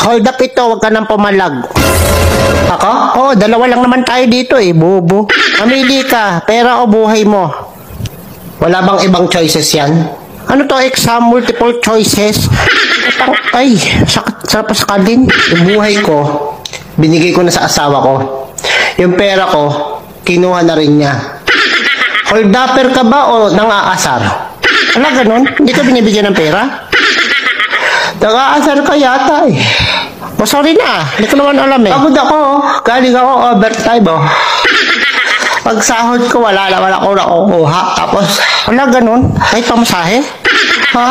Hold up ito, wag ka nang pumalag. Ako? Oo, dalawa lang naman tayo dito eh, bobo. Mamili ka, pera o buhay mo. Wala bang ibang choices yan? Ano to, exam, multiple choices? Ay, sarap sa kalin. Yung buhay ko, binigay ko na sa asawa ko. Yung pera ko, kinuha na rin niya. Hold upper ka ba o nang-aasar? Wala ganun? Hindi ka binibigyan ng pera? Nang-aasar ka yata eh. Oh, sorry na. Hindi ko naman alam eh. Pagod ako. Galing ako overtime oh. Pag sahod ko, wala ako nakukuha. Tapos, wala ganun. Kahit pamasahe. Ha?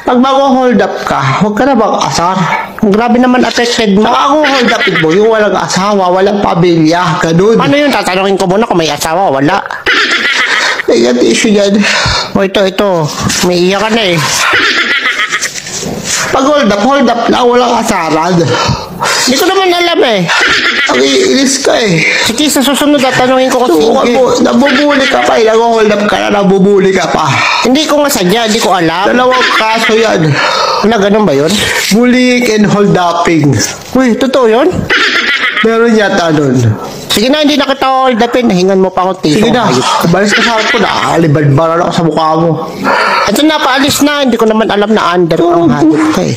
Pag mag-hold up ka, huwag ka na mag-asar. Grabe naman affected mo. Saka ako hold up mo, yung walang asawa, walang pamilya, ganun. Ano yun? Tatanungin ko muna kung may asawa o wala. May issue yan. O ito. May iyak ka na eh. Pag hold up lang, walang asaran. Hindi ko naman alam eh. Ang iinis ka eh. Sige, sa susunod tatanungin ko kasi. Nabubuli ka pa eh. Nag-hold up ka na, nabubuli ka pa. Hindi ko nga sadya, hindi ko alam. Dalawang kaso yan. Ano, ganun ba yun? Bullying and hold upping. Uy, totoo yun? Meron yata nun. Sige na, hindi na kita hold upin. Nahingan mo pa akong tito. Sige na, balis ka sa akin ko. Nakakaliban-baran ako sa mukha mo. Ito na, paalis na. Hindi ko naman alam na under ang hatip ka eh.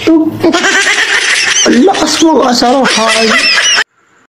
Ang lakas mo, asaran.